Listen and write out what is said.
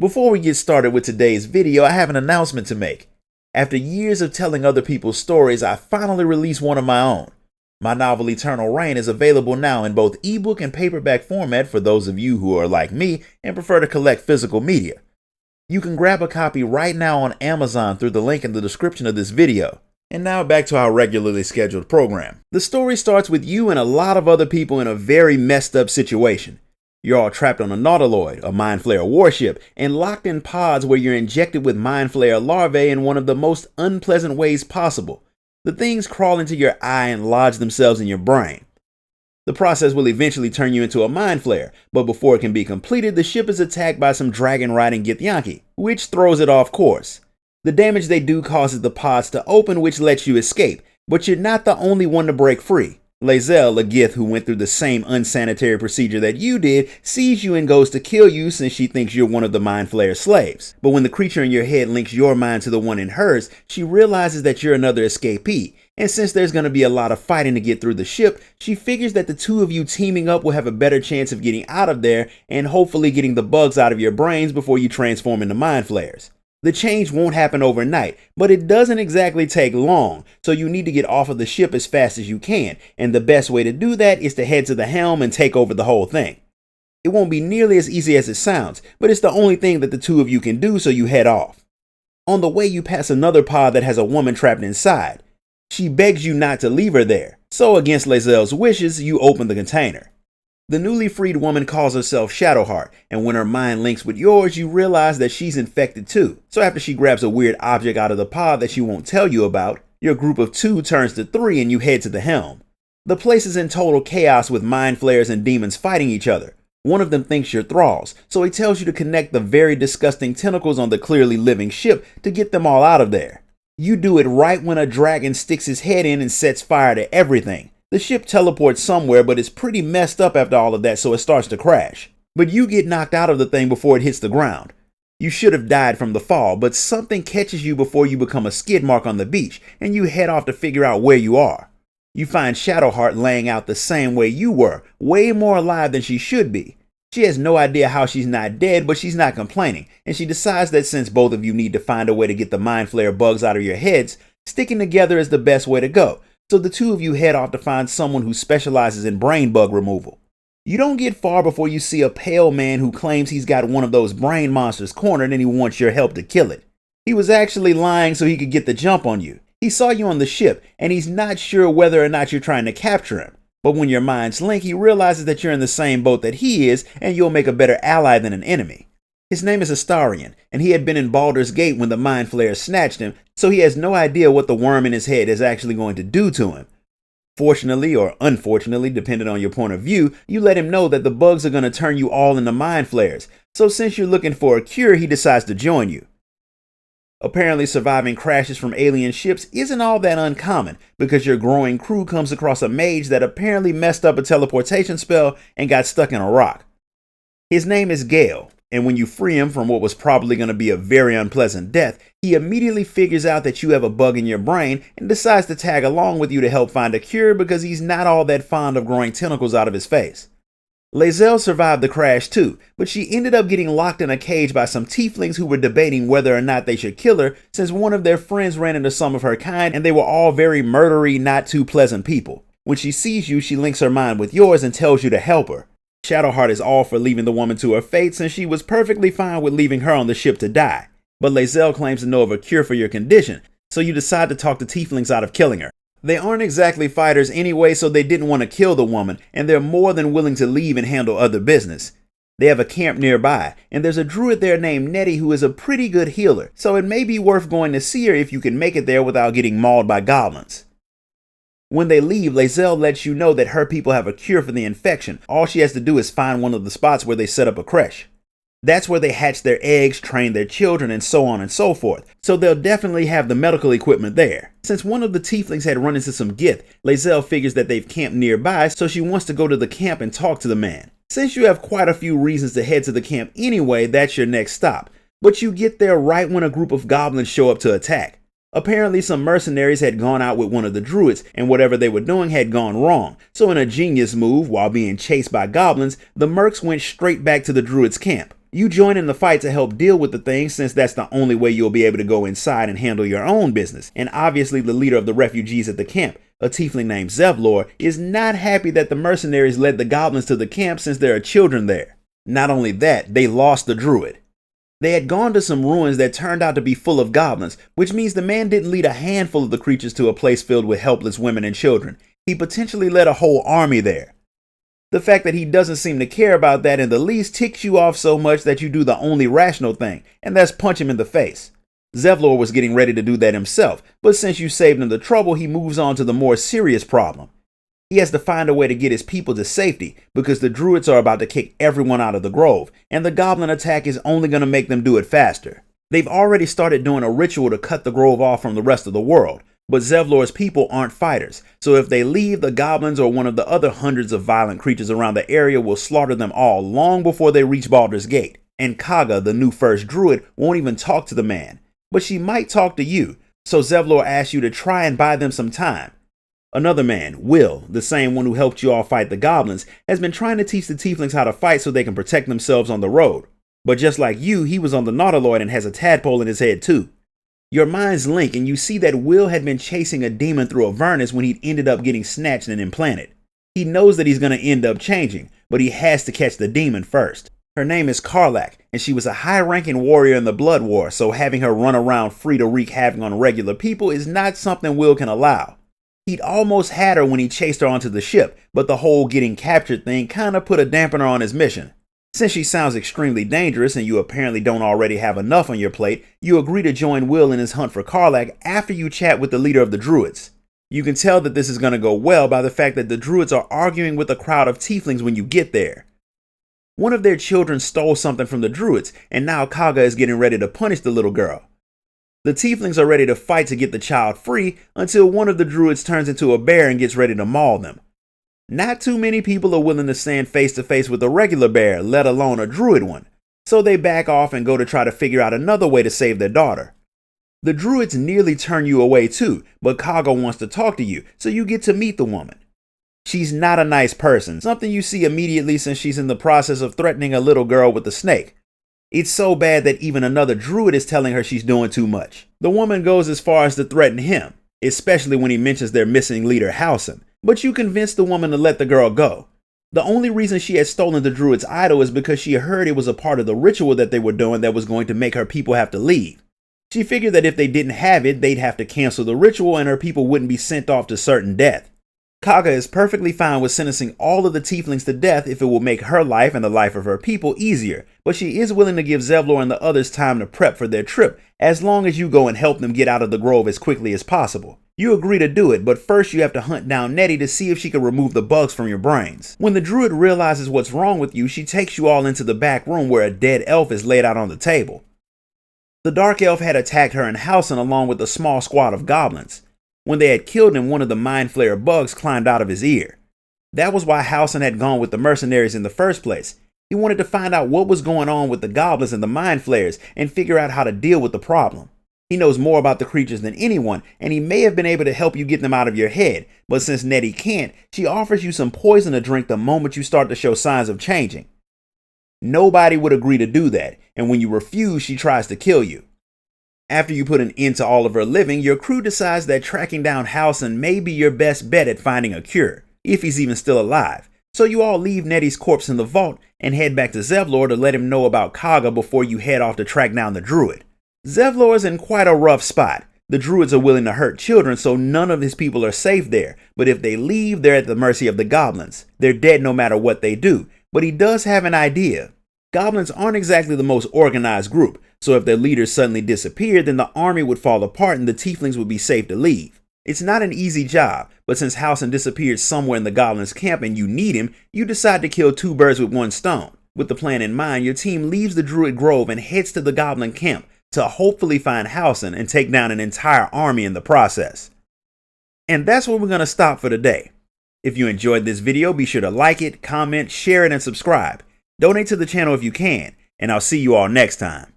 Before we get started with today's video, I have an announcement to make. After years of telling other people's stories, I finally released one of my own. My novel Eternal Reign is available now in both ebook and paperback format for those of you who are like me and prefer to collect physical media. You can grab a copy right now on Amazon through the link in the description of this video. And now back to our regularly scheduled program. The story starts with you and a lot of other people in a very messed up situation. You're all trapped on a Nautiloid, a Mind Flayer warship, and locked in pods where you're injected with Mind Flayer larvae in one of the most unpleasant ways possible. The things crawl into your eye and lodge themselves in your brain. The process will eventually turn you into a Mind Flayer, but before it can be completed, the ship is attacked by some dragon-riding Githyanki, which throws it off course. The damage they do causes the pods to open, which lets you escape, but you're not the only one to break free. Lae'zel, a Gith who went through the same unsanitary procedure that you did, sees you and goes to kill you since she thinks you're one of the Mind Flayer's slaves. But when the creature in your head links your mind to the one in hers, she realizes that you're another escapee. And since there's going to be a lot of fighting to get through the ship, she figures that the two of you teaming up will have a better chance of getting out of there and hopefully getting the bugs out of your brains before you transform into Mind Flayers. The change won't happen overnight, but it doesn't exactly take long, so you need to get off of the ship as fast as you can, and the best way to do that is to head to the helm and take over the whole thing. It won't be nearly as easy as it sounds, but it's the only thing that the two of you can do, so you head off. On the way, you pass another pod that has a woman trapped inside. She begs you not to leave her there, so against Lae'zel's wishes, you open the container. The newly freed woman calls herself Shadowheart, and when her mind links with yours, you realize that she's infected too. So after she grabs a weird object out of the pod that she won't tell you about, your group of 2 turns to 3 and you head to the helm. The place is in total chaos with Mind Flayers and demons fighting each other. One of them thinks you're thralls, so he tells you to connect the very disgusting tentacles on the clearly living ship to get them all out of there. You do it right when a dragon sticks his head in and sets fire to everything. The ship teleports somewhere, but it's pretty messed up after all of that, so it starts to crash. But you get knocked out of the thing before it hits the ground. You should have died from the fall, but something catches you before you become a skid mark on the beach, and you head off to figure out where you are. You find Shadowheart laying out the same way you were, way more alive than she should be. She has no idea how she's not dead, but she's not complaining, and she decides that since both of you need to find a way to get the Mind Flayer bugs out of your heads, sticking together is the best way to go. So the two of you head off to find someone who specializes in brain bug removal. You don't get far before you see a pale man who claims he's got one of those brain monsters cornered and he wants your help to kill it. He was actually lying so he could get the jump on you. He saw you on the ship and he's not sure whether or not you're trying to capture him. But when your minds link, he realizes that you're in the same boat that he is and you'll make a better ally than an enemy. His name is Astarion, and he had been in Baldur's Gate when the Mind Flayer snatched him, so he has no idea what the worm in his head is actually going to do to him. Fortunately or unfortunately, depending on your point of view, you let him know that the bugs are going to turn you all into Mind Flayers, so since you're looking for a cure, he decides to join you. Apparently, surviving crashes from alien ships isn't all that uncommon, because your growing crew comes across a mage that apparently messed up a teleportation spell and got stuck in a rock. His name is Gale. And when you free him from what was probably going to be a very unpleasant death, he immediately figures out that you have a bug in your brain and decides to tag along with you to help find a cure because he's not all that fond of growing tentacles out of his face. Lae'zel survived the crash too, but she ended up getting locked in a cage by some tieflings who were debating whether or not they should kill her since one of their friends ran into some of her kind and they were all very murdery, not too pleasant people. When she sees you, she links her mind with yours and tells you to help her. Shadowheart is all for leaving the woman to her fate since she was perfectly fine with leaving her on the ship to die. But Lae'zel claims to know of a cure for your condition, so you decide to talk the tieflings out of killing her. They aren't exactly fighters anyway, so they didn't want to kill the woman, and they're more than willing to leave and handle other business. They have a camp nearby, and there's a druid there named Nettie who is a pretty good healer, so it may be worth going to see her if you can make it there without getting mauled by goblins. When they leave, Lae'zel lets you know that her people have a cure for the infection. All she has to do is find one of the spots where they set up a creche. That's where they hatch their eggs, train their children, and so on and so forth. So they'll definitely have the medical equipment there. Since one of the tieflings had run into some Gith, Lae'zel figures that they've camped nearby, so she wants to go to the camp and talk to the man. Since you have quite a few reasons to head to the camp anyway, that's your next stop. But you get there right when a group of goblins show up to attack. Apparently some mercenaries had gone out with one of the Druids, and whatever they were doing had gone wrong. So in a genius move, while being chased by goblins, the mercs went straight back to the Druids' camp. You join in the fight to help deal with the thing, since that's the only way you'll be able to go inside and handle your own business. And obviously the leader of the refugees at the camp, a tiefling named Zevlor, is not happy that the mercenaries led the goblins to the camp since there are children there. Not only that, they lost the druid. They had gone to some ruins that turned out to be full of goblins, which means the man didn't lead a handful of the creatures to a place filled with helpless women and children. He potentially led a whole army there. The fact that he doesn't seem to care about that in the least ticks you off so much that you do the only rational thing, and that's punch him in the face. Zevlor was getting ready to do that himself, but since you saved him the trouble, he moves on to the more serious problem. He has to find a way to get his people to safety, because the druids are about to kick everyone out of the grove, and the goblin attack is only going to make them do it faster. They've already started doing a ritual to cut the grove off from the rest of the world, but Zevlor's people aren't fighters, so if they leave, the goblins or one of the other hundreds of violent creatures around the area will slaughter them all long before they reach Baldur's Gate. And Kaga, the new first druid, won't even talk to the man, but she might talk to you, so Zevlor asks you to try and buy them some time. Another man, Will, the same one who helped you all fight the goblins, has been trying to teach the tieflings how to fight so they can protect themselves on the road. But just like you, he was on the Nautiloid and has a tadpole in his head too. Your minds link and you see that Will had been chasing a demon through Avernus when he'd ended up getting snatched and implanted. He knows that he's going to end up changing, but he has to catch the demon first. Her name is Karlak, and she was a high-ranking warrior in the Blood War, so having her run around free to wreak havoc on regular people is not something Will can allow. He'd almost had her when he chased her onto the ship, but the whole getting captured thing kinda put a dampener on his mission. Since she sounds extremely dangerous and you apparently don't already have enough on your plate, you agree to join Will in his hunt for Karlak after you chat with the leader of the Druids. You can tell that this is going to go well by the fact that the Druids are arguing with a crowd of tieflings when you get there. One of their children stole something from the Druids, and now Kaga is getting ready to punish the little girl. The tieflings are ready to fight to get the child free until one of the druids turns into a bear and gets ready to maul them. Not too many people are willing to stand face to face with a regular bear, let alone a druid one, so they back off and go to try to figure out another way to save their daughter. The druids nearly turn you away too, but Kaga wants to talk to you, so you get to meet the woman. She's not a nice person, something you see immediately since she's in the process of threatening a little girl with a snake. It's so bad that even another druid is telling her she's doing too much. The woman goes as far as to threaten him, especially when he mentions their missing leader Halsin, but you convince the woman to let the girl go. The only reason she had stolen the druid's idol is because she heard it was a part of the ritual that they were doing that was going to make her people have to leave. She figured that if they didn't have it, they'd have to cancel the ritual and her people wouldn't be sent off to certain death. Kaga is perfectly fine with sentencing all of the tieflings to death if it will make her life and the life of her people easier, but she is willing to give Zevlor and the others time to prep for their trip, as long as you go and help them get out of the grove as quickly as possible. You agree to do it, but first you have to hunt down Nettie to see if she can remove the bugs from your brains. When the druid realizes what's wrong with you, she takes you all into the back room where a dead elf is laid out on the table. The dark elf had attacked her and Halsin along with a small squad of goblins. When they had killed him, one of the mind flayer bugs climbed out of his ear. That was why Halsin had gone with the mercenaries in the first place. He wanted to find out what was going on with the goblins and the mind flayers and figure out how to deal with the problem. He knows more about the creatures than anyone, and he may have been able to help you get them out of your head, but since Nettie can't, she offers you some poison to drink the moment you start to show signs of changing. Nobody would agree to do that, and when you refuse, she tries to kill you. After you put an end to all of her living, your crew decides that tracking down Halsin may be your best bet at finding a cure, if he's even still alive. So you all leave Nettie's corpse in the vault and head back to Zevlor to let him know about Kaga before you head off to track down the druid. Zevlor is in quite a rough spot. The druids are willing to hurt children, so none of his people are safe there, but if they leave, they're at the mercy of the goblins. They're dead no matter what they do, but he does have an idea. Goblins aren't exactly the most organized group, so if their leaders suddenly disappeared, then the army would fall apart and the tieflings would be safe to leave. It's not an easy job, but since Halsin disappeared somewhere in the goblins' camp and you need him, you decide to kill two birds with one stone. With the plan in mind, your team leaves the druid grove and heads to the goblin camp to hopefully find Halsin and take down an entire army in the process. And that's where we're going to stop for today. If you enjoyed this video, be sure to like it, comment, share it, and subscribe. Donate to the channel if you can, and I'll see you all next time.